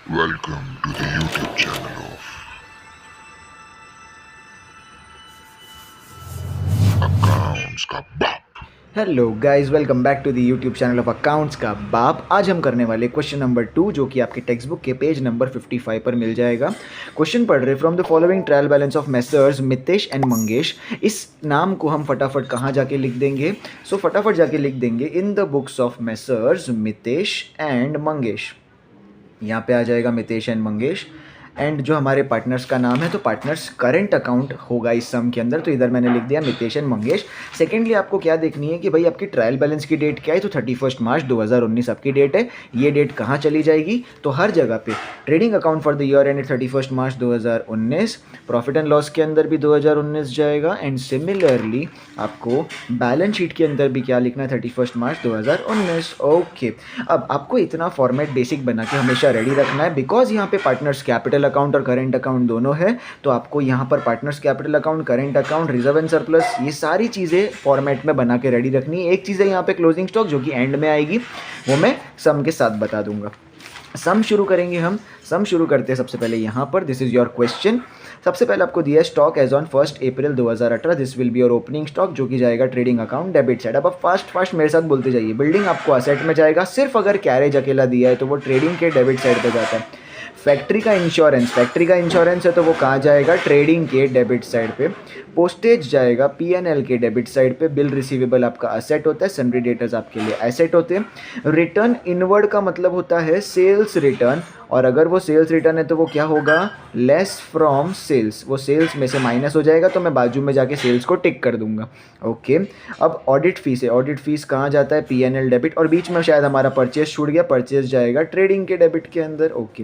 Welcome to the YouTube channel of Accounts का बाप। Hello guys, welcome back to the YouTube channel of accounts का बाप। आज हम करने वाले क्वेश्चन नंबर 2 जो कि आपके टेक्स्ट बुक के पेज नंबर 55 पर मिल जाएगा। क्वेश्चन पढ़ रहे from the following trial balance of messrs Mitesh and Mangesh. इस नाम को हम फटाफट कहाँ जाके लिख देंगे? फटाफट जाके लिख देंगे in the books of messrs Mitesh and Mangesh. यहाँ पे आ जाएगा मितेश एंड मंगेश। एंड जो हमारे पार्टनर्स का नाम है, तो पार्टनर्स करंट अकाउंट होगा इस सम के अंदर, तो इधर मैंने लिख दिया मितेश एंड मंगेश। सेकेंडली आपको क्या देखनी है कि भाई आपकी ट्रायल बैलेंस की डेट क्या है, तो 31 मार्च 2019 आपकी डेट है। ये डेट कहाँ चली जाएगी? तो हर जगह पे trading account for the year and 31 March 2019, profit and loss के अंदर भी 2019 जाएगा। एंड सिमिलरली आपको बैलेंस शीट के अंदर भी क्या लिखना है? 31 मार्च 2019। ओके, अब आपको इतना फॉर्मेट बेसिक बना के हमेशा रेडी रखना है, बिकॉज यहाँ पे पार्टनर्स कैपिटल अकाउंट और करेंट अकाउंट दोनों है। तो आपको यहाँ पर partners capital account, current account, reserve and surplus, ये सारी चीज़ें फॉर्मेट में बना के रेडी रखनी है। एक चीज़ है यहाँ पे क्लोजिंग स्टॉक, जो कि एंड में आएगी, वो मैं सम के साथ बता दूंगा। सम शुरू करेंगे हम। सम शुरू करते हैं सबसे पहले यहाँ पर। This is your question. सबसे पहले आपको दिया है stock as on 1 April 2018। This will be your opening stock, जो कि जाएगा ट्रेडिंग अकाउंट डेबिट साइड। अब आप फास्ट मेरे साथ बोलते जाइए। बिल्डिंग आपको असेट में जाएगा, सिर्फ अगर कैरेज अकेला दिया है तो वो ट्रेडिंग के डेबिट साइड पे जाता है। फैक्ट्री का इंश्योरेंस है तो वो कहाँ जाएगा? ट्रेडिंग के डेबिट साइड पे। पोस्टेज जाएगा पीएनएल के डेबिट साइड पे। बिल रिसीवेबल आपका असेट होता है, सन्ड्री डेटर्स आपके लिए एसेट होते हैं। रिटर्न इनवर्ड का मतलब होता है सेल्स रिटर्न, और अगर वो सेल्स रिटर्न है तो वो क्या होगा? Less from sales. वो सेल्स में से माइनस हो जाएगा, तो मैं बाजू में जाके सेल्स को टिक कर दूंगा। ओके, अब ऑडिट फीस है। ऑडिट फीस कहाँ जाता है? पीएनएल डेबिट, और बीच में शायद हमारा परचेज छूट गया, परचेज जाएगा ट्रेडिंग के डेबिट के अंदर। ओके,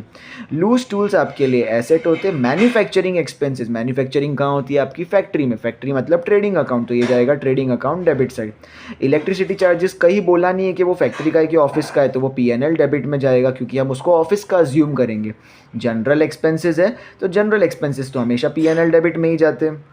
लूज टूल्स आपके लिए एसेट होते हैं। मैन्युफैक्चरिंग एक्सपेंसेस, मैन्युफैक्चरिंग कहाँ होती है? आपकी फैक्ट्री में। फैक्ट्री मतलब ट्रेडिंग अकाउंट, तो ये जाएगा trading account debit side. Electricity charges कहीं बोला नहीं है कि वो फैक्ट्री का है कि ऑफिस का है, तो वो पीएनएल डेबिट में जाएगा, क्योंकि हम उसको ऑफिस का अज्यूम करेंगे। जनरल एक्सपेंसेस है, तो जनरल एक्सपेंसेस तो हमेशा पीएनएल डेबिट में ही जाते हैं।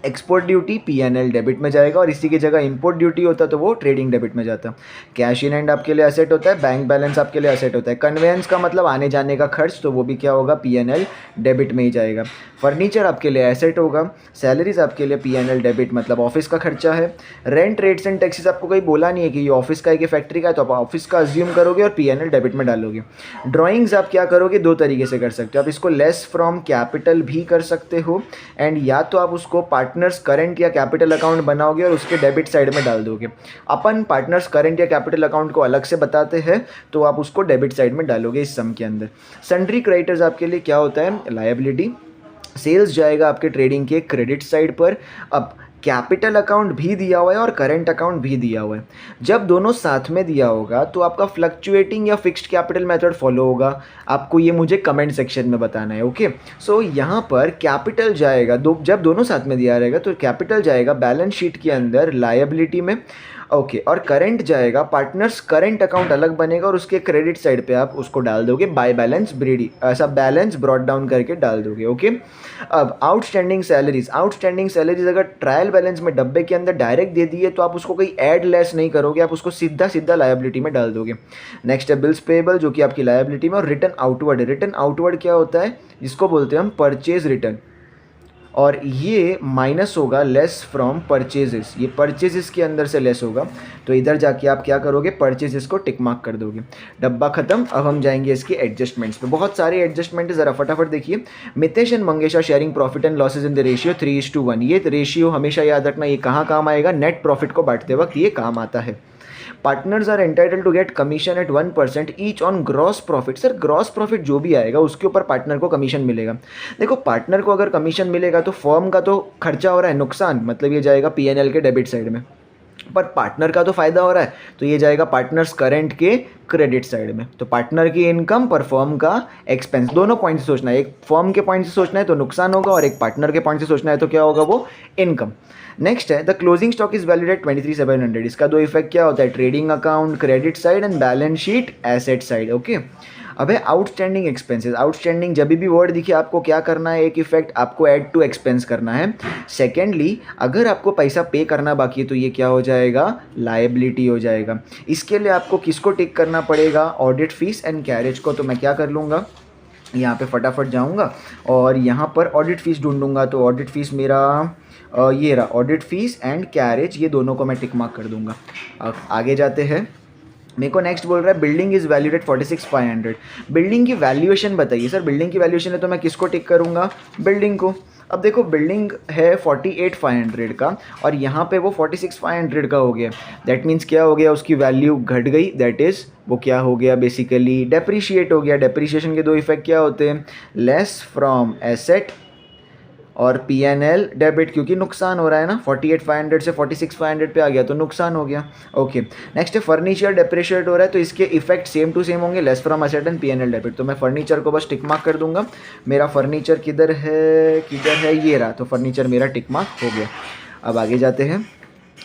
एक्सपोर्ट ड्यूटी पीएनएल डेबिट में जाएगा, और इसी की जगह इंपोर्ट ड्यूटी होता तो वो ट्रेडिंग डेबिट में जाता। कैश इन हैंड आपके लिए एसेट होता है। बैंक बैलेंस आपके लिए एसेट होता है। कन्वेंस का मतलब आने जाने का खर्च, तो वो भी क्या होगा? पीएनएल डेबिट में ही जाएगा। फर्नीचर आपके लिए एसेट होगा। सैलरीज आपके लिए पीएनएल डेबिट, मतलब ऑफिस का खर्चा है। रेंट, रेट्स एंड टैक्सेस आपको कहीं बोला नहीं है कि ये ऑफिस का है कि फैक्ट्री का है, तो आप ऑफिस का अज्यूम करोगे और पीएनएल डेबिट में डालोगे। ड्राइंग्स आप क्या करोगे? दो तरीके से कर सकते हो। आप इसको लेस फ्रॉम कैपिटल भी कर सकते हो, एंड या तो आप उसको पार्टनर्स करंट या कैपिटल अकाउंट बनाओगे और उसके डेबिट साइड में डाल दोगे। अपन पार्टनर्स करंट या कैपिटल अकाउंट को अलग से बताते हैं, तो आप उसको डेबिट साइड में डालोगे इस सम के अंदर। सन्ड्री क्रेडिटर्स आपके लिए क्या होता है? लायबिलिटी। सेल्स जाएगा आपके ट्रेडिंग के क्रेडिट साइड पर। अब कैपिटल अकाउंट भी दिया हुआ है और करंट अकाउंट भी दिया हुआ है। जब दोनों साथ में दिया होगा तो आपका फ्लक्चुएटिंग या फिक्स्ड कैपिटल मेथड फॉलो होगा। आपको ये मुझे कमेंट सेक्शन में बताना है। ओके, सो यहाँ पर कैपिटल जाएगा, जब दोनों साथ में दिया रहेगा तो कैपिटल जाएगा बैलेंस शीट के अंदर लायबिलिटी में। ओके, और करंट जाएगा पार्टनर्स करंट अकाउंट अलग बनेगा, और उसके क्रेडिट साइड पे आप उसको डाल दोगे बाय बैलेंस ब्रीडी, ऐसा बैलेंस ब्रॉट डाउन करके डाल दोगे। ओके, अब आउटस्टैंडिंग सैलरीज अगर ट्रायल बैलेंस में डब्बे के अंदर डायरेक्ट दे दिए तो आप उसको कोई ऐड लेस नहीं करोगे, आप उसको सीधा सीधा लायबिलिटी में डाल दोगे। नेक्स्ट है बिल्स पेएबल, जो कि आपकी लायबिलिटी में। और रिटर्न आउटवर्ड क्या होता है? जिसको बोलते हैं हम परचेज रिटर्न, और ये माइनस होगा लेस फ्रॉम परचेजेस। ये परचेजेस के अंदर से लेस होगा, तो इधर जाके आप क्या करोगे? परचेजेस को टिक मार्क कर दोगे। डब्बा खत्म। अब हम जाएंगे इसके एडजस्टमेंट्स पे। बहुत सारे एडजस्टमेंट है, ज़रा फटाफट देखिए। Mitesh and Mangesh are sharing profit and losses in the ratio 3:1। ये रेशियो हमेशा याद रखना, ये कहाँ काम आएगा? नेट प्रॉफिट को बांटते वक्त ये काम आता है। Partners are entitle to get commission at 1% each on gross profit. Sir, gross profit जो भी आएगा उसके ऊपर पार्टनर को कमीशन मिलेगा। देखो, पार्टनर को अगर कमीशन मिलेगा तो फर्म का तो खर्चा हो रहा है, नुकसान, मतलब ये जाएगा पीएनएल के डेबिट साइड में, पर पार्टनर का तो फायदा हो रहा है, तो ये जाएगा पार्टनर्स करंट के क्रेडिट साइड में। तो पार्टनर की इनकम पर फर्म का एक्सपेंस, दोनों पॉइंट से सोचना है। एक फर्म के पॉइंट से सोचना है तो नुकसान होगा, और एक पार्टनर के पॉइंट से सोचना है तो क्या होगा? वो इनकम। नेक्स्ट है the closing stock is valued at 23,700। इसका दो इफेक्ट क्या होता है? Trading account credit side and balance sheet asset side. Okay, अब है आउटस्टैंडिंग एक्सपेंसेस। आउटस्टैंडिंग जब भी वर्ड दिखे आपको क्या करना है? एक इफेक्ट आपको ऐड टू एक्सपेंस करना है। सेकेंडली, अगर आपको पैसा पे करना बाकी है तो ये क्या हो जाएगा? लायबिलिटी हो जाएगा। इसके लिए आपको किसको टिक करना पड़ेगा? ऑडिट फीस एंड कैरेज को। तो मैं क्या कर लूँगा? यहाँ पे फटाफट जाऊँगा और यहाँ पर ऑडिट फ़ीस ढूंढूंगा। तो ऑडिट फ़ीस मेरा ये रहा, ऑडिट फ़ीस एंड कैरेज, ये दोनों को मैं टिक मार्क कर दूंगा। अब आगे जाते हैं। मेरे को नेक्स्ट बोल रहा है building is valued at 46,500। Building की वैल्यूएशन बताइए सर। बिल्डिंग की वैल्यूएशन है तो मैं किसको टिक करूँगा? बिल्डिंग को। अब देखो बिल्डिंग है 48,500 का और यहाँ पे वो 46,500 का हो गया। दैट मीन्स क्या हो गया? उसकी वैल्यू घट गई। दैट इज़ वो क्या हो गया? बेसिकली डेप्रीशिएट हो गया। डेप्रीशिएशन के दो इफेक्ट क्या होते हैं? लेस फ्रॉम एसेट और P&L डेबिट, क्योंकि नुकसान हो रहा है ना। 48,500 से 46,500 पे आ गया तो नुकसान हो गया। ओके, नेक्स्ट है फर्नीचर डेप्रिशिएट हो रहा है तो इसके इफेक्ट सेम टू सेम होंगे, less from asset and P&L debit. तो मैं फर्नीचर को बस टिक मार्क कर दूंगा। मेरा फर्नीचर किधर है? ये रहा। तो फर्नीचर मेरा टिक मार्क हो गया। अब आगे जाते हैं।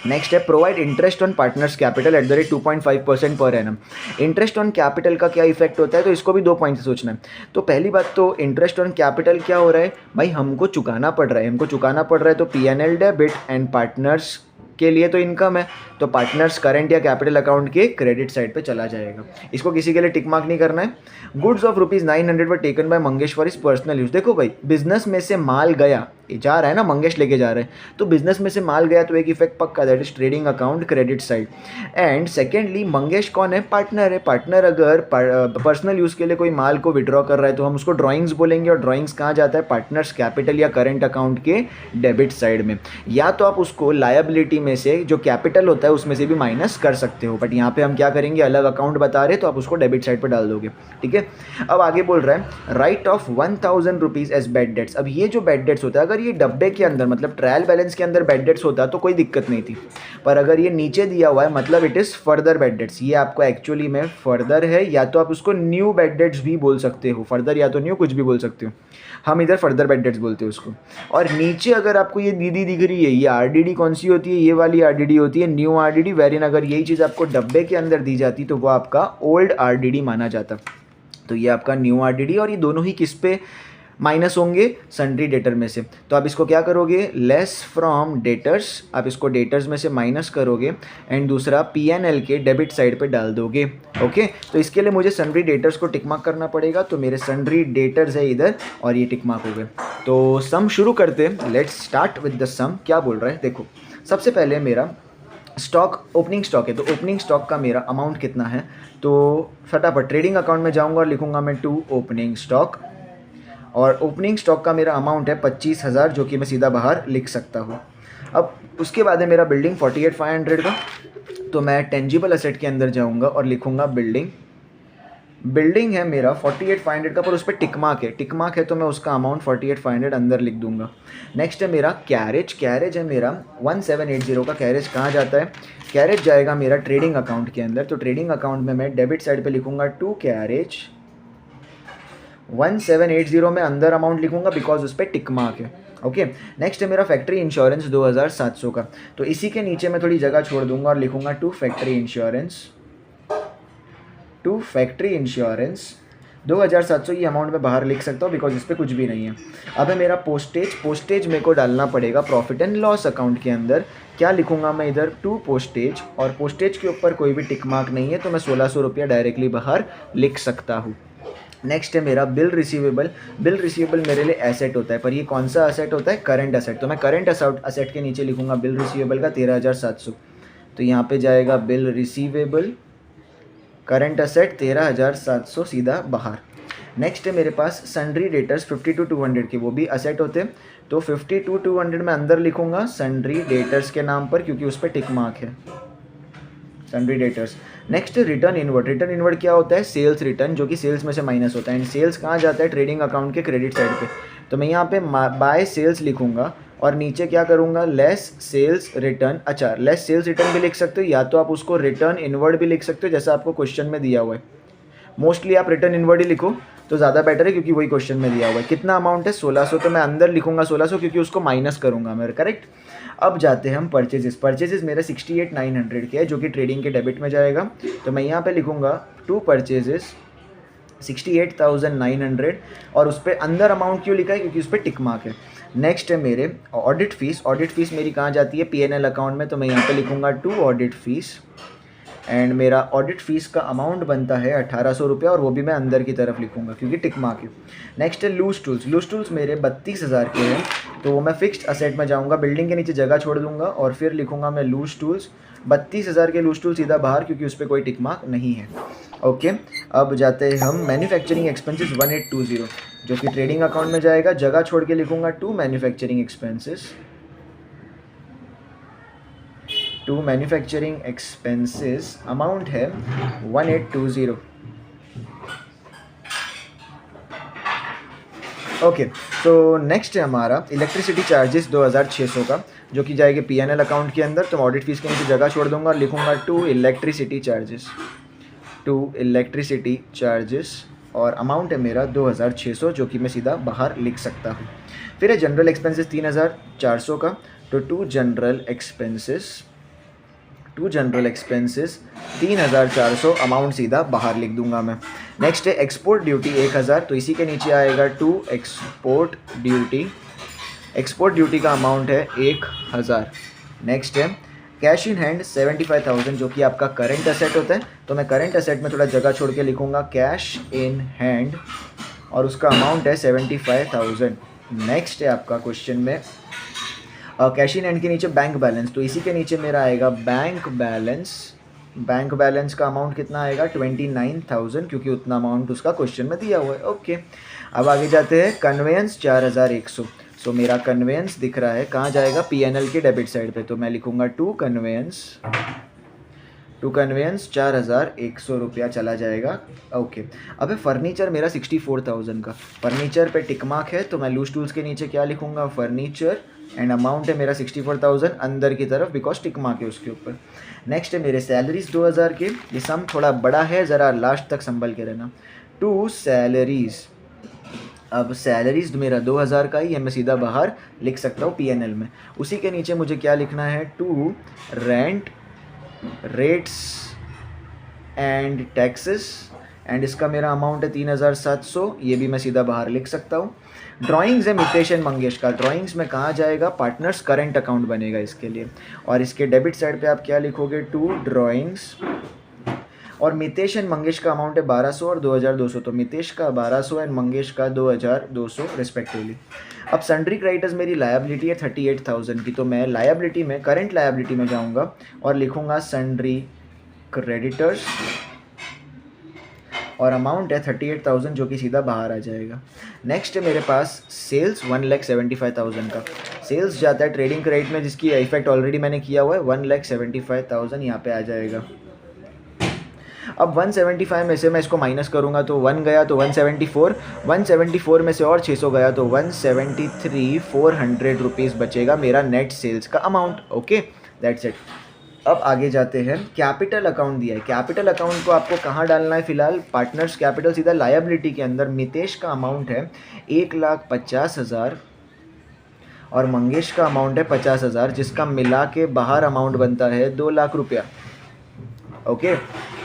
नेक्स्ट है provide interest on partners capital at the rate 2.5% per annum. Interest on capital का क्या इफेक्ट होता है? तो इसको भी 2 पॉइंट से सोचना है। तो पहली बात तो इंटरेस्ट ऑन कैपिटल क्या हो रहा है भाई? हमको चुकाना पड़ रहा है, तो P&L डेबिट एंड पार्टनर्स के लिए तो इनकम है, तो पार्टनर्स करंट या कैपिटल अकाउंट के क्रेडिट साइड पे चला जाएगा। इसको किसी के लिए टिक मार्क नहीं करना है। Goods of ₹900 were taken by Mangesh for is personal use. देखो भाई, बिजनेस में से माल गया, जा रहा है ना, मंगेश लेके जा रहे हैं, तो बिजनेस में से माल गया तो एक इफेक्ट पक्का, that is trading account credit side. And secondly Mangesh कौन है? पार्टनर है। पार्टनर अगर पर्सनल यूज़ के लिए कोई माल को विड्रॉ कर रहा है तो हम उसको ड्राइंग्स बोलेंगे, और ड्राइंग्स कहाँ जाता है? पार्टनर्स कैपिटल या करंट अकाउंट के डेबिट साइड में। या तो आप उसको लायबिलिटी में से जो कैपिटल होता है उसमें से भी माइनस कर सकते हो, बट यहाँ पे हम क्या करेंगे? अलग अकाउंट बता रहे, तो आप उसको डेबिट साइड पर डाल दोगे। ठीक है। अब आगे बोल रहा है write off 1,000 rupees as bad debts. अब ये जो बैड डेट्स होता है, अगर ये डब्बे के अंदर मतलब ट्रायल बैलेंस के अंदर बैड डेट्स होता तो कोई दिक्कत नहीं थी, पर अगर ये नीचे दिया हुआ है मतलब it is further bad dates. ये आपको एक्चुअली में फर्दर है, या तो आप उसको न्यू बैड डेट्स भी बोल सकते हो। फर्दर या तो न्यू, कुछ भी बोल सकते हो। हम इधर फर्दर बैड डेट्स बोलते हैं उसको। और नीचे अगर आपको ये दीदी दिख रही है, ये आरडीडी कौन सी होती है? ये वाली आरडीडी होती है, न्यू आरडीडी। वेरिन अगर यही चीज़ आपको डब्बे के अंदर दी जाती तो वो आपका ओल्ड आरडीडी माना जाता। तो ये आपका न्यू आरडीडी, और ये दोनों ही किस पे माइनस होंगे? सन्ड्री डेटर में से। तो आप इसको क्या करोगे? लेस फ्रॉम डेटर्स, आप इसको डेटर्स में से माइनस करोगे एंड दूसरा P&L के डेबिट साइड पे डाल दोगे। ओके, तो इसके लिए मुझे सन्ड्री डेटर्स को टिक मार्क करना पड़ेगा। तो मेरे सन्ड्री डेटर्स है इधर और ये टिक मार्क हो गए। तो सम शुरू करते हैं। लेट्स स्टार्ट विद द सम। क्या बोल रहा है देखो। सबसे पहले मेरा स्टॉक, ओपनिंग स्टॉक है, तो ओपनिंग स्टॉक का मेरा अमाउंट कितना है? तो फटाफट ट्रेडिंग अकाउंट में जाऊंगा और लिखूंगा मैं 2 ओपनिंग स्टॉक, और ओपनिंग स्टॉक का मेरा अमाउंट है 25,000, जो कि मैं सीधा बाहर लिख सकता हूँ। अब उसके बाद है मेरा बिल्डिंग 48,500 का, तो मैं टेंजिबल असेट के अंदर जाऊँगा और लिखूँगा बिल्डिंग। बिल्डिंग है मेरा 48,500 का, पर उस पर टिक मार्क है। टिक मार्क है तो मैं उसका अमाउंट 48,500 अंदर लिख दूंगा। नेक्स्ट है मेरा कैरेज। कैरेज है मेरा 1780 का। कैरेज कहाँ जाता है? कैरेज जाएगा मेरा ट्रेडिंग अकाउंट के अंदर। तो ट्रेडिंग अकाउंट में मैं डेबिट साइड पे लिखूंगा 2 कैरेज। 1780 में अंदर अमाउंट लिखूंगा बिकॉज उस पर टिक मार्क है। ओके, नेक्स्ट है मेरा फैक्ट्री इंश्योरेंस 2,700 का। तो इसी के नीचे मैं थोड़ी जगह छोड़ दूंगा और लिखूंगा 2 फैक्ट्री इंश्योरेंस। 2 फैक्ट्री इंश्योरेंस 2,700, ये अमाउंट मैं बाहर लिख सकता हूँ बिकॉज इस पर कुछ भी नहीं है। अब है मेरा पोस्टेज। पोस्टेज मेरे को डालना पड़ेगा प्रॉफिट एंड लॉस अकाउंट के अंदर। क्या लिखूंगा मैं इधर? 2 पोस्टेज, और पोस्टेज के ऊपर कोई भी टिक मार्क नहीं है तो मैं 1,600 रुपया डायरेक्टली बाहर लिख सकता हूँ। नेक्स्ट है मेरा बिल रिसीवेबल। बिल रिसीवेबल मेरे लिए एसेट होता है, पर ये कौन सा एसेट होता है? Current asset. तो मैं करंट एसेट के नीचे लिखूंगा बिल रिसीवेबल का 13,700। तो यहाँ पे जाएगा बिल रिसीवेबल, करंट असेट 13,700 सीधा बाहर। नेक्स्ट है मेरे पास सन्ड्री डेटर्स 52,200 के, वो भी असेट होते हैं। तो 52,200 में अंदर लिखूंगा सन्ड्री डेटर्स के नाम पर, क्योंकि उस पर टिक मार्क है, sundry debtors. Next return inward. Return inward क्या होता है? सेल्स रिटर्न, जो कि सेल्स में से माइनस होता है। एंड सेल्स कहाँ जाता है? ट्रेडिंग अकाउंट के क्रेडिट साइड पे। तो मैं यहाँ पे बाय सेल्स लिखूंगा और नीचे क्या करूँगा? Less sales return. अच्छा, लेस सेल्स रिटर्न भी लिख सकते हो, या तो आप उसको रिटर्न इनवर्ड भी लिख सकते हो जैसा आपको क्वेश्चन में दिया हुआ है। मोस्टली आप रिटर्न इनवर्ड ही लिखो तो ज़्यादा बेटर है, क्योंकि वही क्वेश्चन में दिया हुआ है। कितना अमाउंट है? 1,600, तो मैं अंदर लिखूंगा 1,600 क्योंकि उसको माइनस करूँगा मैं। करेक्ट। अब जाते हैं हम परचेजेस। परचेजेस मेरा 68,900 के है, जो कि ट्रेडिंग के डेबिट में जाएगा। तो मैं यहाँ पे लिखूँगा 2 परचेजेस 68,900, और उस पर अंदर अमाउंट क्यों लिखा है? क्योंकि उस पर टिक मार्क है। नेक्स्ट है मेरे ऑडिट फीस। ऑडिट फीस मेरी कहाँ जाती है? P&L अकाउंट में। तो मैं यहाँ पे लिखूँगा 2 ऑडिट फीस। एंड मेरा ऑडिट फीस का अमाउंट बनता है 1800 रुपये, और वो भी मैं अंदर की तरफ लिखूंगा क्योंकि टिक मार्क है। नेक्स्ट है लूज टूल्स। लूज टूल्स मेरे 32,000 के हैं, तो वो मैं फिक्स्ड असेट में जाऊंगा, बिल्डिंग के नीचे जगह छोड़ दूंगा और फिर लिखूंगा मैं लूज टूल्स। 32,000 के लूज टूल सीधा बाहर क्योंकि उस पर कोई टिक मार्क नहीं है। ओके, अब जाते हैं हम मैन्युफैक्चरिंग एक्सपेंसेस 1820, जो कि ट्रेडिंग अकाउंट में जाएगा। जगह छोड़ के लिखूंगा to manufacturing expenses. To manufacturing expenses amount है 1820। ओके, तो नेक्स्ट है हमारा इलेक्ट्रिसिटी चार्जेस 2600 का, जो कि जाएगी पीएनएल अकाउंट के अंदर। तो मैं ऑडिट फीस के नीचे जगह छोड़ दूंगा और लिखूंगा to electricity charges. To electricity charges और अमाउंट है मेरा 2600, जो कि मैं सीधा बाहर लिख सकता हूँ। फिर है जनरल एक्सपेंसेस 3400 का, तो टू जनरल एक्सपेंसेस 3400 अमाउंट सीधा बाहर लिख दूंगा मैं। नेक्स्ट है एक्सपोर्ट ड्यूटी 1000, तो इसी के नीचे आएगा to export duty. Export duty का अमाउंट है 1000। नेक्स्ट है कैश इन हैंड 75,000, जो कि आपका करंट असेट होता है, तो मैं करंट असेट में थोड़ा जगह छोड़ के लिखूंगा कैश इन हैंड, और उसका अमाउंट है 75,000। नेक्स्ट है आपका क्वेश्चन में कैश इन हैंड के नीचे बैंक बैलेंस, तो इसी के नीचे मेरा आएगा बैंक बैलेंस। बैंक बैलेंस का अमाउंट कितना आएगा 29,000, क्योंकि उतना अमाउंट उसका क्वेश्चन में दिया हुआ है। ओके, अब आगे जाते हैं कन्वेंस 4100। सो मेरा कन्वेंस दिख रहा है कहाँ जाएगा, पीएनएल के डेबिट साइड पे, तो मैं लिखूंगा टू कन्वेंस 4100 रुपया चला जाएगा। ओके, अब है फर्नीचर मेरा 64,000 का। फर्नीचर पे टिक मार्क है, तो मैं लूज टूल्स के नीचे क्या लिखूंगा फर्नीचर, एंड अमाउंट है मेरा 64,000 अंदर की तरफ बिकॉज टिक मार्क है उसके ऊपर। नेक्स्ट है मेरे सैलरीज 2000 के। ये सम थोड़ा बड़ा है, ज़रा लास्ट तक संभल के रहना। टू सैलरीज, अब सैलरीज मेरा 2000 का ही है, मैं सीधा बाहर लिख सकता हूँ पीएनएल में। उसी के नीचे मुझे क्या लिखना है to rent rates and taxes, and इसका मेरा अमाउंट है 3700, ये भी मैं सीधा बाहर लिख सकता हूँ। ड्राइंग्स है मितेश एंड मंगेश का। ड्राइंग्स में कहाँ जाएगा, पार्टनर्स करंट अकाउंट बनेगा इसके लिए, और इसके डेबिट साइड पे आप क्या लिखोगे टू ड्राइंग्स। और मितेश एंड मंगेश का अमाउंट है 1200 और 2200, तो मितेश का 1200 एंड मंगेश का 2200 रिस्पेक्टिवली। अब सन्ड्री क्रेडिटर्स मेरी लायबिलिटी है 38,000 की, तो मैं लायबिलिटी में करंट लायबिलिटी में जाऊंगा और लिखूंगा सन्ड्री क्रेडिटर्स, और अमाउंट है 38,000, जो कि सीधा बाहर आ जाएगा। नेक्स्ट है मेरे पास सेल्स 1,75,000 का। सेल्स जाता है ट्रेडिंग क्रेडिट में, जिसकी इफेक्ट ऑलरेडी मैंने किया हुआ है। 1,75,000 यहाँ पे आ जाएगा। अब 175 में से मैं इसको माइनस करूँगा तो 1 गया तो 174, 174 में से और 600 गया तो 173,400 रुपीज़ बचेगा मेरा नेट सेल्स का अमाउंट। Okay, that's it. अब आगे जाते हैं, कैपिटल अकाउंट दिया है। कैपिटल अकाउंट को आपको कहाँ डालना है फिलहाल, पार्टनर्स कैपिटल सीधा लायबिलिटी के अंदर। मितेश का अमाउंट है 1,50,000 और मंगेश का अमाउंट है 50,000, जिसका मिला के बाहर अमाउंट बनता है 2 लाख रुपया। ओके,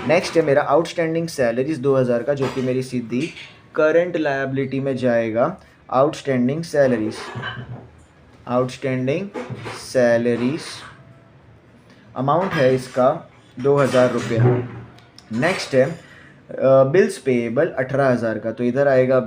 नेक्स्ट है मेरा आउटस्टैंडिंग सैलरीज 2000 का, जो कि मेरी सीधी करंट लायबिलिटी में जाएगा। आउटस्टैंडिंग सैलरीज अमाउंट है इसका 2000 रुपया। नेक्स्ट है बिल्स पेएबल 18,000 का, तो इधर आएगा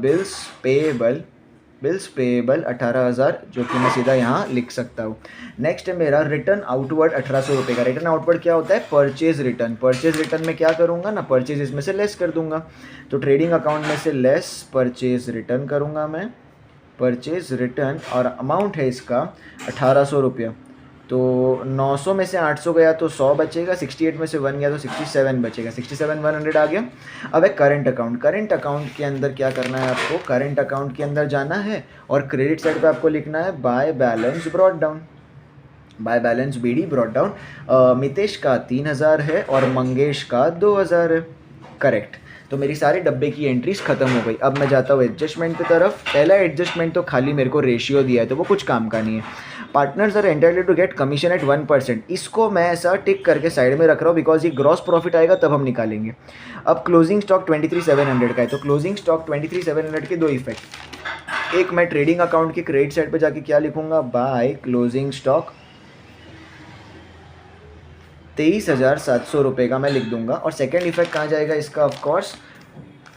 बिल्स पेएबल 18,000, जो कि मैं सीधा यहाँ लिख सकता हूँ। नेक्स्ट है मेरा रिटर्न आउटवर्ड 1800 रुपये का। रिटर्न आउटवर्ड क्या होता है, परचेज रिटर्न। परचेज रिटर्न में क्या करूँगा ना, परचेज इसमें से लेस कर दूंगा, तो ट्रेडिंग अकाउंट में से लेस परचेज रिटर्न करूँगा मैं, परचेज रिटर्न, और अमाउंट है इसका 1800 रुपया। तो 900 में से 800 गया तो 100 बचेगा, 68 में से 1 गया तो 67 बचेगा, 67,100 आ गया। अब है करंट अकाउंट। करंट अकाउंट के अंदर क्या करना है आपको, करंट अकाउंट के अंदर जाना है और क्रेडिट साइड पे आपको लिखना है by balance brought down, by balance BD brought down. Mitesh का 3,000 है और मंगेश का 2,000 है। करेक्ट, तो मेरी सारे डब्बे की एंट्रीज खत्म हो गई। अब मैं जाता हूँ एडजस्टमेंट की तरफ। पहला एडजस्टमेंट तो खाली मेरे को रेशियो दिया है, तो वो कुछ काम का नहीं है। Partners are entitled to get commission at 1%, इसको मैं ऐसा टिक करके साइड में रख रहा हूँ बिकॉज ये ग्रॉस प्रॉफिट आएगा तब हम निकालेंगे। अब क्लोजिंग स्टॉक 23,700 का है, तो क्लोजिंग स्टॉक 23,700 के दो इफेक्ट। एक, मैं ट्रेडिंग अकाउंट के क्रेडिट साइड पे जाके क्या लिखूंगा, बाय क्लोजिंग स्टॉक 23,700 रुपये का मैं लिख दूंगा। और सेकेंड इफेक्ट कहाँ जाएगा इसका, ऑफकोर्स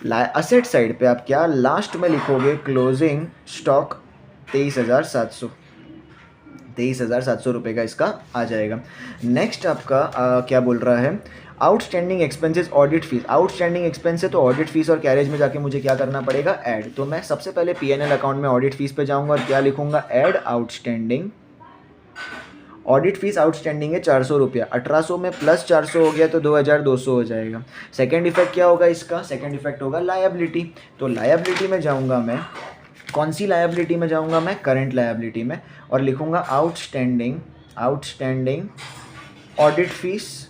असेट साइड पे आप क्या लास्ट में लिखोगे, क्लोजिंग स्टॉक 23,700 रुपये का इसका आ जाएगा। नेक्स्ट आपका क्या बोल रहा है, outstanding expenses audit fees. Outstanding expense है तो ऑडिट फीस और कैरेज में जाके मुझे क्या करना पड़ेगा, ऐड। तो मैं सबसे पहले पीएनएल अकाउंट में ऑडिट फीस पे जाऊंगा और क्या लिखूंगा, add outstanding. Audit fees outstanding है 400 रुपया, 1800 में प्लस 400 हो गया तो 2200 हो जाएगा। सेकेंड इफेक्ट क्या होगा इसका, सेकेंड इफेक्ट होगा लायबिलिटी। तो लायबिलिटी में जाऊंगा मैं, कौन सी लायबिलिटी में जाऊंगा मैं, करंट लायबिलिटी में, और लिखूंगा आउटस्टैंडिंग ऑडिट फीस।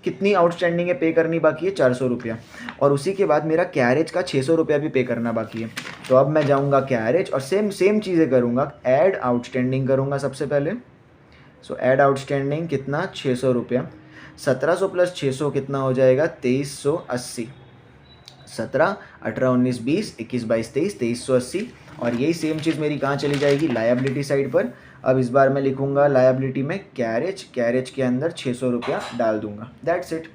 कितनी आउटस्टैंडिंग है, पे करनी बाकी है 400 रुपया, और उसी के बाद मेरा कैरेज का 600 रुपया भी पे करना बाकी है। तो अब मैं जाऊंगा कैरेज और सेम चीज़ें करूंगा, ऐड आउटस्टैंडिंग करूंगा सबसे पहले। सो ऐड आउटस्टैंडिंग कितना, 600 रुपया। 1700 प्लस 600 कितना हो जाएगा, 2380। 17, 18, 19, 20, 21, 22, 23, 2380। और यही सेम चीज़ मेरी कहाँ चली जाएगी, लायबिलिटी साइड पर। अब इस बार मैं लिखूंगा लायबिलिटी में कैरेज के अंदर 600 रुपया डाल दूंगा, दैट्स इट।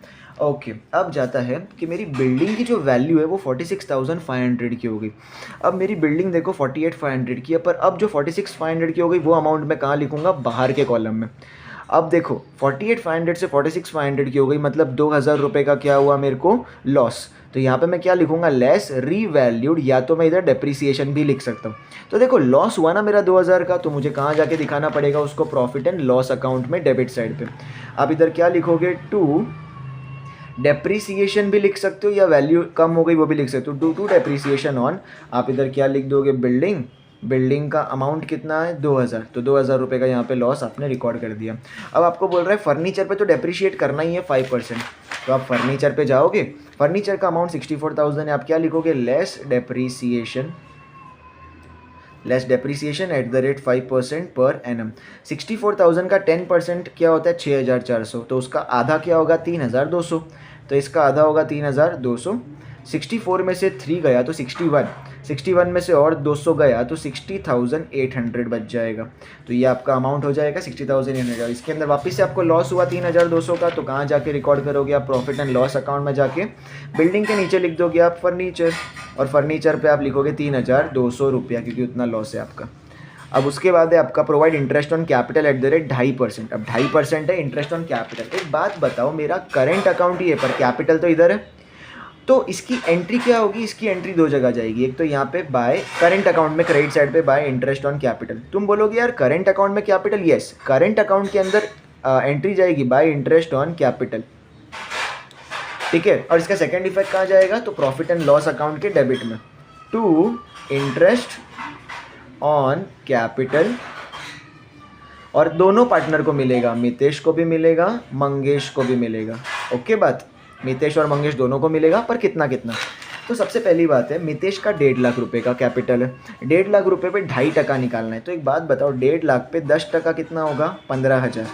ओके, अब जाता है कि मेरी बिल्डिंग की जो वैल्यू है वो 46,500 की हो गई। अब मेरी बिल्डिंग देखो 48,500 की है, पर अब जो 46,500 की हो गई वो अमाउंट मैं कहाँ लिखूंगा, बाहर के कॉलम में। अब देखो 48,500 से 46,500 की हो गई, मतलब 2,000 रुपये का क्या हुआ मेरे को, लॉस। तो यहाँ पे मैं क्या लिखूंगा, लेस रीवैल्यूड, या तो मैं इधर डेप्रिसिएशन भी लिख सकता हूँ। तो देखो लॉस हुआ ना मेरा 2,000 का, तो मुझे कहाँ जाके दिखाना पड़ेगा उसको, प्रॉफिट एंड लॉस अकाउंट में, डेबिट साइड पे। आप इधर क्या लिखोगे, टू डेप्रिसिएशन भी लिख सकते हो, या वैल्यू कम हो गई वो भी लिख सकते हो, टू डेप्रिसिएशन ऑन। आप इधर क्या लिख दोगे, बिल्डिंग का अमाउंट कितना है, 2,000, तो 2,000 रुपये का यहाँ पे लॉस आपने रिकॉर्ड कर दिया। अब आपको बोल रहा है फर्नीचर पे तो डेप्रिशिएट करना ही है 5%, तो आप फर्नीचर पे जाओगे, फर्नीचर का अमाउंट 64,000 है, आप क्या लिखोगे, less depreciation at the rate 5% per annum. 64,000 का 10% क्या होता है, 6,400, तो उसका आधा क्या होगा, 3,200, तो इसका आधा होगा 3,200। 64 में से 3 गया तो 61 में से और 200 गया तो 60,800 बच जाएगा। तो ये आपका अमाउंट हो जाएगा 60,800। इसके अंदर वापस से आपको लॉस हुआ 3,200 का, तो कहाँ जाके रिकॉर्ड करोगे आप, प्रॉफिट एंड लॉस अकाउंट में जाके बिल्डिंग के नीचे लिख दोगे आप फर्नीचर, और फर्नीचर पे आप लिखोगे 3,200 रुपया, क्योंकि उतना लॉस है आपका। अब उसके बाद है आपका provide interest on capital at the rate 2.5%। अब 2.5% है इंटरेस्ट ऑन कैपिटल। एक बात बताओ, मेरा करेंट अकाउंट ही है पर कैपिटल तो इधर है, तो इसकी एंट्री क्या होगी, इसकी एंट्री दो जगह जाएगी। एक तो यहाँ पे बाय करंट अकाउंट में, क्रेडिट साइड पे बाय इंटरेस्ट ऑन कैपिटल। तुम बोलोगे यार करंट अकाउंट में कैपिटल, यस, करंट अकाउंट के अंदर एंट्री जाएगी बाय इंटरेस्ट ऑन कैपिटल, ठीक है। और इसका सेकंड इफेक्ट कहाँ जाएगा, तो प्रॉफिट एंड लॉस अकाउंट के डेबिट में, टू इंटरेस्ट ऑन कैपिटल। और दोनों पार्टनर को मिलेगा, मितेश को भी मिलेगा, मंगेश को भी मिलेगा। ओके बात, मितेश और मंगेश दोनों को मिलेगा, पर कितना कितना। तो सबसे पहली बात है, मितेश का 1.5 लाख रुपए का कैपिटल है, 1.5 लाख रुपए पे 2.5% निकालना है। तो एक बात बताओ, 1.5 लाख पे 10% कितना होगा, 15,000।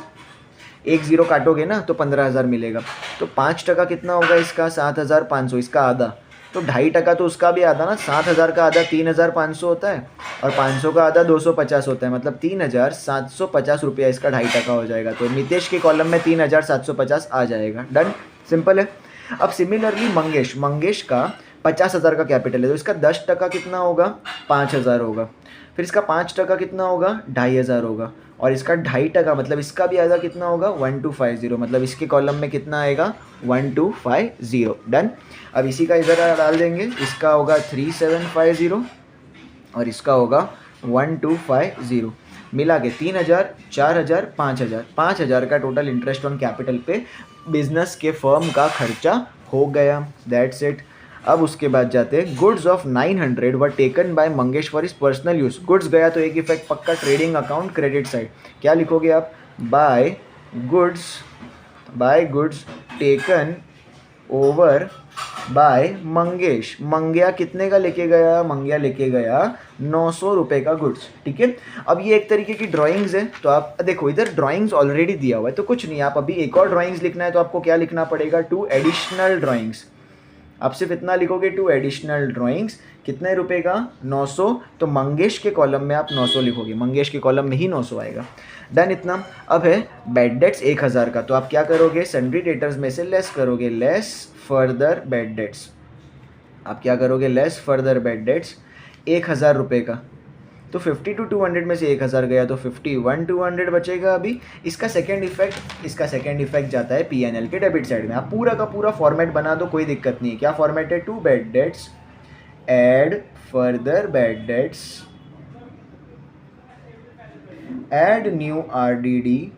1 0 काटोगे ना तो 15,000 मिलेगा। तो 5% कितना होगा इसका, 7,500, इसका आधा। तो 2.5% तो उसका भी आधा ना, 7,000 का आधा 3,500 होता है, और 500 का आधा 250 होता है, मतलब 3,750 रुपया इसका 2.5% हो जाएगा। तो मितेश के कॉलम में 3,750 आ जाएगा, डन, सिंपल है। अब सिमिलरली मंगेश का 50,000 का कैपिटल है, तो इसका 10% कितना होगा, 5,000 होगा। फिर इसका 5% कितना होगा, 2,500 होगा। और इसका 2.5% मतलब इसका भी आधा कितना होगा, 1,250, मतलब इसके कॉलम में कितना आएगा, 1,250, डन। अब इसी का इधर डाल देंगे, इसका होगा 3,750 और इसका होगा 1,250, मिला के 3,000, 4,000, 5,000, 5,000 का टोटल इंटरेस्ट ऑन कैपिटल पे बिजनेस के फर्म का खर्चा हो गया, दैट्स इट। अब उसके बाद जाते हैं, goods of 900 were taken by Mangesh for his personal use. Goods गया तो एक इफेक्ट पक्का, ट्रेडिंग अकाउंट क्रेडिट साइड, क्या लिखोगे आप, by goods taken over by Mangesh. मंगिया कितने का लेके गया, मंगिया लेके गया 900 रुपये का गुड्स, ठीक है। अब ये एक तरीके की ड्राइंग्स है, तो आप देखो इधर ड्राइंग्स ऑलरेडी दिया हुआ है, तो कुछ नहीं, आप अभी एक और ड्राइंग्स लिखना है तो आपको क्या लिखना पड़ेगा, 2 एडिशनल ड्राइंग्स। आप सिर्फ इतना लिखोगे 2 एडिशनल ड्राइंग्स, कितने रुपए का, 900। तो मंगेश के कॉलम में आप 900 लिखोगे, मंगेश के कॉलम में ही 900 आएगा। डन इतना। अब है बैड डेट्स 1000 का, तो आप क्या करोगे, सन्ड्री डेटर्स में से लेस करोगे, लेस फर्दर बैड डेट्स। आप क्या करोगे, लेस फर्दर बैड डेट्स 1000 रुपये का। तो 50 to 200 में से 1000 गया तो 51,200 बचेगा अभी। इसका सेकंड इफेक्ट जाता है पीएनएल के डेबिट साइड में। आप पूरा का पूरा फॉर्मेट बना दो, कोई दिक्कत नहीं है। क्या फॉर्मेट है, 2 bad debts add further bad debts add new RDD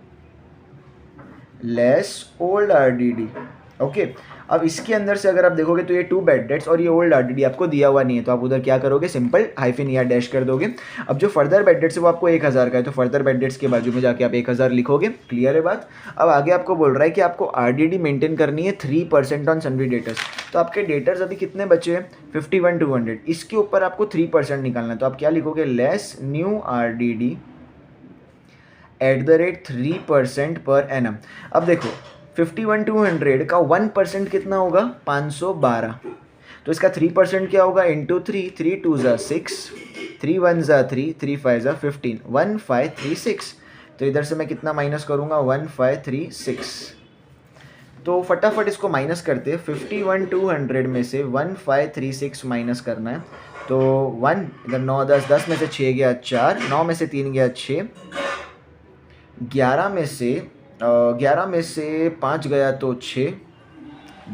less old RDD. Okay, अब इसके अंदर से अगर आप देखोगे तो ये 2 बैड डेट्स और ये ओल्ड आरडीडी आपको दिया हुआ नहीं है, तो आप उधर क्या करोगे, सिंपल हाइफिन या डैश कर दोगे। अब जो फर्दर बैड डेट्स है वो आपको 1000 का है, तो फर्दर बैड डेट्स के बाजू में जाके आप 1000 लिखोगे। क्लियर है बात। अब आगे आपको बोल रहा है कि आपको आरडीडी मेंटेन करनी है 3% ऑन सन्ड्री डेटर्स। तो आपके डेटर्स अभी कितने बचे हैं, 51,200। इसके ऊपर आपको 3% निकालना है, तो आप क्या लिखोगे, less new RDD @ 3% per annum. अब देखो 51,200 का 1% कितना होगा, 512। तो इसका 3% क्या होगा, इंटू 3, 3 2 ज़ा 6, 3 1 ज़ा 3, 3 5 ज़ा 15, 1536। तो इधर से मैं कितना माइनस करूँगा, 1536। तो फटाफट इसको माइनस करते, 51,200 में से 1536 माइनस करना है। तो 1 इधर 9 10, 10 में से 6 गया 4, 9 में से 3 गया 6, 11 में से 5 गया तो 6,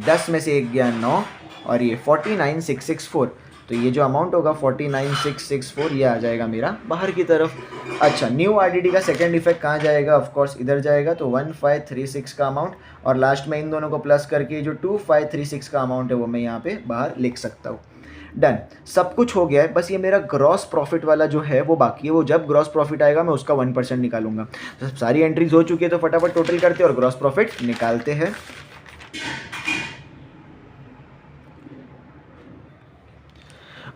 10 में से 1 गया 9, और ये 49,664। तो ये जो अमाउंट होगा 49,664 ये आ जाएगा मेरा बाहर की तरफ। अच्छा, न्यू आरडीडी का सेकंड इफेक्ट कहाँ जाएगा, ऑफ कोर्स इधर जाएगा। तो 1536 का अमाउंट और लास्ट में इन दोनों को प्लस करके जो 2536 का अमाउंट है वो मैं यहाँ पे बाहर लिख सकता हूँ। डन, सब कुछ हो गया है। बस ये मेरा ग्रॉस प्रॉफिट वाला जो है वो बाकी है। वो जब ग्रॉस प्रॉफिट आएगा मैं उसका 1% निकालूंगा। तो सारी एंट्रीज हो चुकी है, तो फटाफट टोटल करते हैं और ग्रॉस प्रॉफिट निकालते हैं।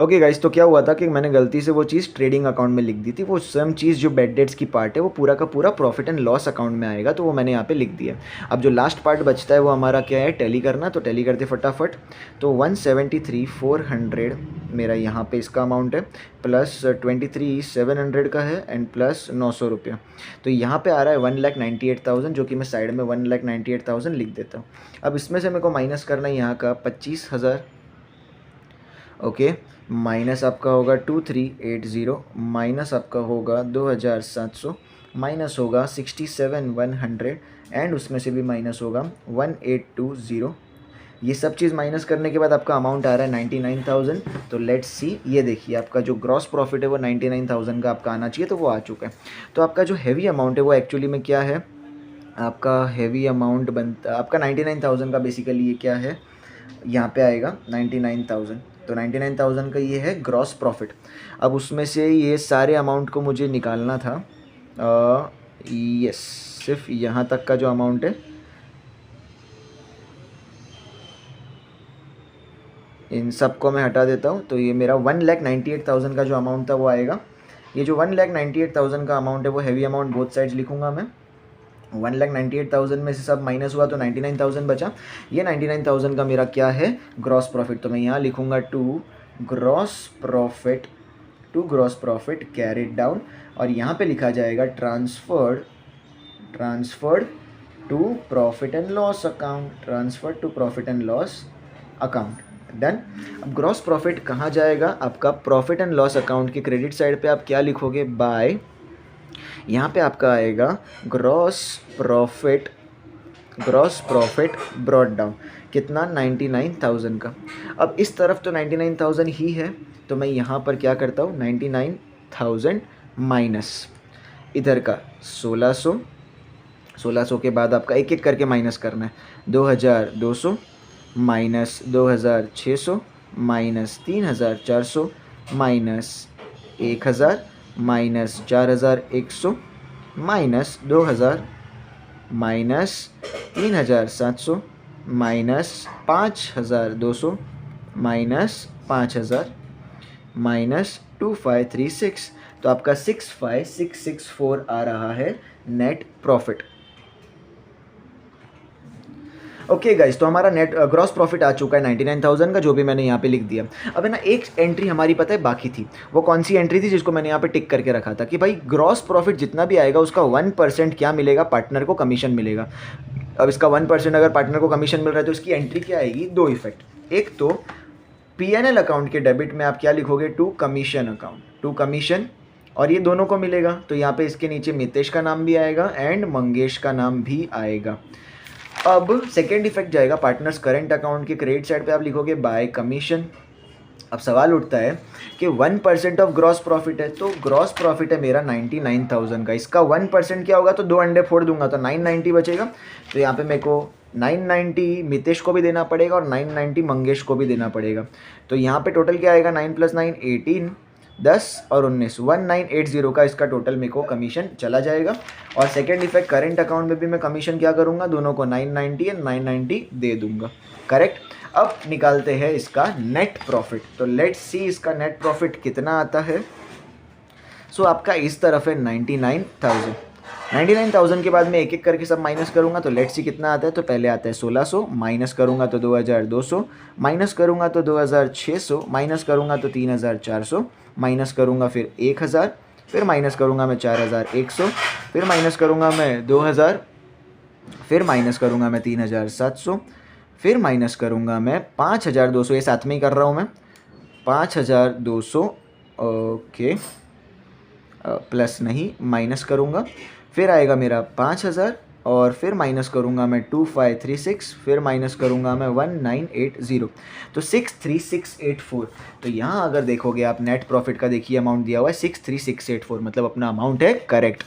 ओके गाइस, तो क्या हुआ था कि मैंने गलती से वो चीज़ ट्रेडिंग अकाउंट में लिख दी थी। वो सेम चीज़ जो बैड डेट्स की पार्ट है वो पूरा का पूरा प्रॉफिट एंड लॉस अकाउंट में आएगा, तो वो मैंने यहाँ पे लिख दिया। अब जो लास्ट पार्ट बचता है वो हमारा क्या है, टैली करना। तो टैली करते फटाफट। तो 173,400 मेरा यहाँ पे इसका अमाउंट है, प्लस 23,700 का है एंड प्लस 900 रुपया। तो यहाँ पे आ रहा है 1,98,000, जो कि मैं साइड में 1,98,000 लिख देता हूँ। अब इसमें से मेरे को माइनस करना है यहाँ का 25,000। ओके, माइनस आपका होगा 2380, माइनस आपका होगा 2700, माइनस होगा 67,100 एंड उसमें से भी माइनस होगा 1820। ये सब चीज़ माइनस करने के बाद आपका अमाउंट आ रहा है 99,000। तो लेट्स सी, ये देखिए आपका जो ग्रॉस प्रॉफिट है वो 99,000 का आपका आना चाहिए, तो वो आ चुका है। तो आपका जो हैवी अमाउंट है वो एक्चुअली में क्या है, आपका हैवी अमाउंट बनता आपका 99,000 का। बेसिकली ये क्या है, यहाँ पे आएगा 99,000। तो 99,000 का ये है ग्रॉस प्रॉफिट। अब उसमें से ये सारे अमाउंट को मुझे निकालना था। यस, सिर्फ यहाँ तक का जो अमाउंट है, इन सब को मैं हटा देता हूँ। तो ये मेरा 1,98,000 का जो अमाउंट था वो आएगा। ये जो 1,98,000 का अमाउंट है वो हैवी अमाउंट बोथ साइड्स लिखूँगा मैं। 1,98,000 में से सब माइनस हुआ तो 99,000 बचा। ये 99,000 का मेरा क्या है, ग्रॉस प्रॉफिट। तो मैं यहाँ लिखूँगा to gross profit carried down, और यहाँ पे लिखा जाएगा transferred to profit and loss account. Done. अब ग्रॉस प्रॉफिट कहाँ जाएगा, आपका प्रॉफिट एंड लॉस अकाउंट के क्रेडिट साइड पे आप क्या लिखोगे, बाय, यहाँ पे आपका आएगा ग्रॉस प्रॉफिट ब्रॉट डाउन, कितना, 99,000 का। अब इस तरफ तो 99,000 ही है, तो मैं यहाँ पर क्या करता हूँ, 99,000 माइनस इधर का 1600 के बाद आपका एक एक करके माइनस करना है। 2,200 minus 2,600 minus 3,400 minus 1,000 minus 4,100 minus 2,000 minus 3,700 minus 5,200 minus 5,000 minus 2536। तो आपका 65,664 आ रहा है नेट प्रॉफिट। ओके गाइस, तो हमारा नेट ग्रॉस प्रॉफिट आ चुका है 99,000 का, जो भी मैंने यहाँ पे लिख दिया। अब है ना, एक एंट्री हमारी पता है बाकी थी, वो कौन सी एंट्री थी जिसको मैंने यहाँ पे टिक करके रखा था कि भाई ग्रॉस प्रॉफिट जितना भी आएगा उसका 1% क्या मिलेगा, पार्टनर को कमीशन मिलेगा। अब इसका 1% अगर पार्टनर को कमीशन मिल रहा है तो इसकी एंट्री क्या आएगी, दो इफेक्ट। एक तो पीएनएल अकाउंट के डेबिट में आप क्या लिखोगे, to commission account, to commission, और ये दोनों को मिलेगा तो यहाँ पे इसके नीचे मितेश का नाम भी आएगा एंड मंगेश का नाम भी आएगा। अब सेकेंड इफेक्ट जाएगा पार्टनर्स करंट अकाउंट के क्रेडिट साइड पे, आप लिखोगे बाय कमीशन। अब सवाल उठता है कि 1% ऑफ ग्रॉस प्रॉफिट है, तो ग्रॉस प्रॉफिट है मेरा 99,000 का, इसका 1% क्या होगा, तो दो अंडे फोड़ दूंगा तो 990 बचेगा। तो यहाँ पे मेरे को 990 मितेश को भी देना पड़ेगा और 990 मंगेश को भी देना पड़ेगा। तो यहाँ पे टोटल क्या आएगा, 9 + 9 18, 10 और 19, 1980 का इसका टोटल मेरे को कमीशन चला जाएगा। और सेकेंड इफेक्ट करंट अकाउंट में भी मैं कमीशन क्या करूँगा, दोनों को 990 एंड 990 दे दूंगा। करेक्ट। अब निकालते हैं इसका नेट प्रॉफिट। तो लेट्स सी इसका नेट प्रॉफिट कितना आता है। सो आपका इस तरफ है 99,000। 99,000 के बाद मैं एक एक करके सब माइनस करूंगा, तो लेट्स सी कितना आता है। तो पहले आता है 1600, माइनस करूंगा तो 2200, माइनस करूंगा तो 2600, माइनस करूंगा तो 3400, माइनस करूंगा फिर 1000, फिर माइनस करूंगा मैं 4100, फिर माइनस करूंगा मैं 2000, फिर माइनस करूंगा मैं 3700, फिर माइनस करूंगा मैं 5200, ये साथ में ही कर रहा हूँ मैं, 5200। ओके, प्लस नहीं, माइनस करूंगा, फिर आएगा मेरा 5000 और फिर माइनस करूंगा मैं 2536, फिर माइनस करूंगा मैं 1980, तो 63684। तो यहाँ अगर देखोगे आप नेट प्रॉफिट का, देखिए अमाउंट दिया हुआ है 63684, मतलब अपना अमाउंट है करेक्ट।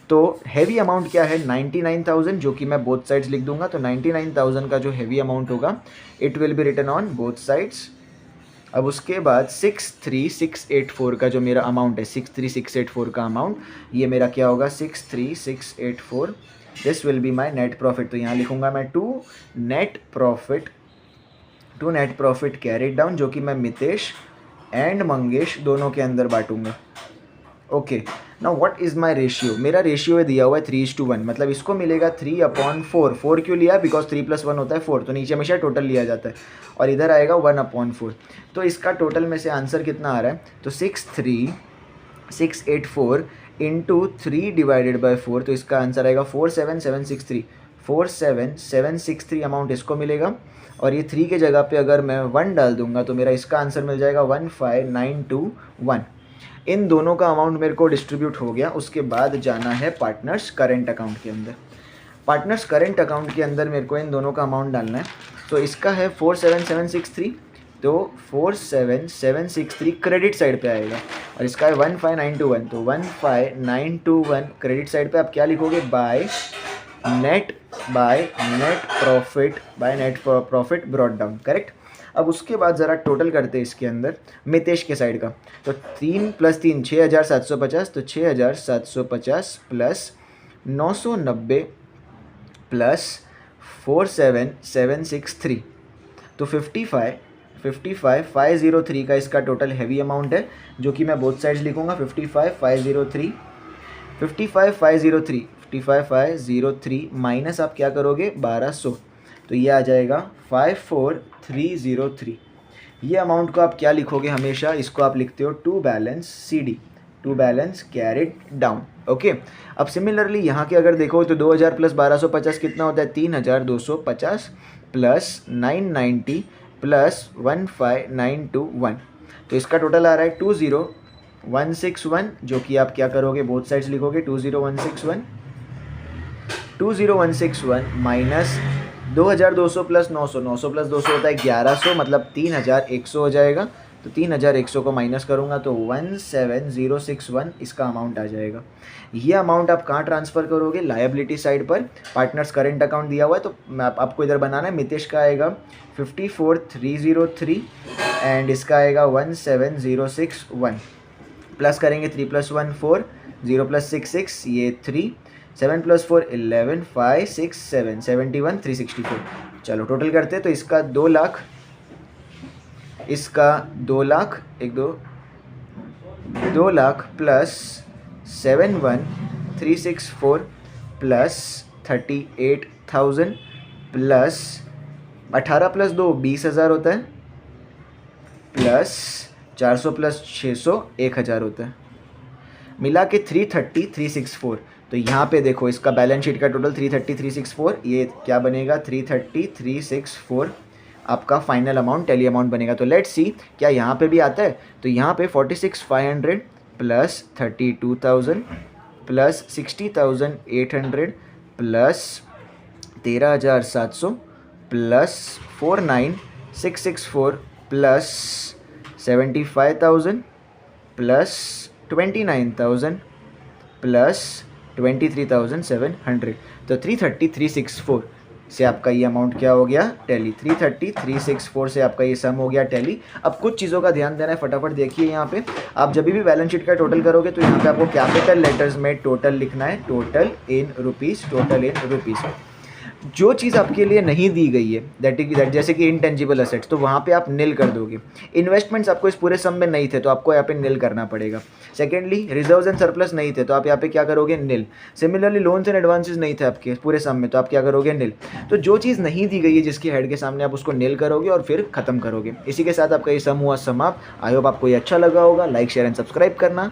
तो हैवी अमाउंट क्या है, 99,000, जो कि मैं बोथ साइड्स लिख दूंगा। तो 99,000 का जो हैवी अमाउंट होगा it will be written on both sides. अब उसके बाद 63684 का जो मेरा अमाउंट है, 63684 का अमाउंट, ये मेरा क्या होगा, 63684, this will be my net profit. तो यहाँ लिखूंगा मैं to net profit carried down, जो कि मैं मितेश एंड मंगेश दोनों के अंदर बांटूंगा। Okay, now what is my ratio, मेरा रेशियो दिया हुआ है 3:1, मतलब इसको मिलेगा 3/4। 4 क्यों लिया, बिकॉज 3 + 1 होता है 4, तो नीचे हमेशा टोटल लिया जाता है, और इधर आएगा 1/4। तो इसका टोटल में से आंसर कितना आ रहा है, तो 63684 इंटू 3 डिवाइडेड बाई 4, तो इसका आंसर आएगा 47763। 47763 अमाउंट इसको मिलेगा, और ये 3 के जगह पे अगर मैं 1 डाल दूंगा तो मेरा इसका आंसर मिल जाएगा 15921। इन दोनों का अमाउंट मेरे को डिस्ट्रीब्यूट हो गया। उसके बाद जाना है पार्टनर्स करेंट अकाउंट के अंदर। पार्टनर्स करेंट अकाउंट के अंदर मेरे को इन दोनों का अमाउंट डालना है। तो इसका है 47763, तो 47763 क्रेडिट साइड पे आएगा, और इसका है 15921, तो 15921 क्रेडिट साइड पे आप क्या लिखोगे, by net profit brought down. Correct. अब उसके बाद ज़रा टोटल करते हैं इसके अंदर मितेश के साइड का। तो 3 + 3 6750, तो 6750 प्लस 990 प्लस 47763, तो 50503 का इसका टोटल हैवी अमाउंट है, जो कि मैं बोथ साइड्स लिखूंगा। 55503 माइनस आप क्या करोगे, 1200, तो ये आ जाएगा 54303। ये अमाउंट को आप क्या लिखोगे, हमेशा इसको आप लिखते हो to balance CD, to balance carried down. Okay. अब सिमिलरली यहाँ के अगर देखो तो 2000 + 1250 कितना होता है, 3250 प्लस 990 प्लस 15921, तो इसका टोटल आ रहा है 20161, जो कि आप क्या करोगे, बोथ साइड्स लिखोगे 20161 माइनस 2200 प्लस 900, 900 प्लस 200 होता है 1100, मतलब 3100 हो जाएगा। तो 3100 को माइनस करूँगा तो 17061 इसका अमाउंट आ जाएगा। ये अमाउंट आप कहाँ ट्रांसफ़र करोगे, लायबिलिटी साइड पर। पार्टनर्स करेंट अकाउंट दिया हुआ है, तो आपको इधर बनाना है। मितेश का आएगा 54303 एंड इसका आएगा 17061, प्लस करेंगे 3 + 1 4, 0 + 6 6, ये 3, 7 + 4 11, 5 6 7 71 364। चलो टोटल करते हैं। तो इसका 2 लाख, इसका 2 lakh, 2 lakh plus 71364 plus 38,000 plus 18 plus 2 20,000 होता है, प्लस 400 प्लस 600 1,000 होता है, मिला के 330 364। तो यहाँ पे देखो इसका बैलेंस शीट का टोटल 330 364, ये क्या बनेगा 330 364 आपका फाइनल अमाउंट टैली अमाउंट बनेगा। तो लेट्स सी क्या यहाँ पे भी आता है। तो यहाँ पे 46,500 plus 32,000 plus 60,800 plus 13,700 plus 49,664 plus 75,000 plus 29,000 plus 23,700। तो 330 364 से आपका ये अमाउंट क्या हो गया टैली। 330 364 से आपका ये सम हो गया टैली। अब कुछ चीज़ों का ध्यान देना है, फटाफट देखिए यहाँ पे। आप जब भी बैलेंस शीट का टोटल करोगे तो यहाँ पे आपको कैपिटल लेटर्स में टोटल लिखना है, total in rupees, total in rupees. जो चीज़ आपके लिए नहीं दी गई है दैट जैसे कि इनटेंजिबल असेट्स, तो वहाँ पे आप निल कर दोगे। इन्वेस्टमेंट्स आपको इस पूरे सम में नहीं थे तो आपको यहाँ पे निल करना पड़ेगा। सेकेंडली रिजर्व्स एंड सरप्लस नहीं थे तो आप यहाँ पे क्या करोगे निल। सिमिलरली लोन्स एंड एडवांसेस नहीं थे आपके पूरे सम में तो आप क्या करोगे निल। तो जो चीज़ नहीं दी गई है जिसके हेड के सामने आप उसको निल करोगे और फिर खत्म करोगे। इसी के साथ आपका ये सम हुआ समाप्त। आई होप आपको ये अच्छा लगा होगा। लाइक शेयर एंड सब्सक्राइब करना।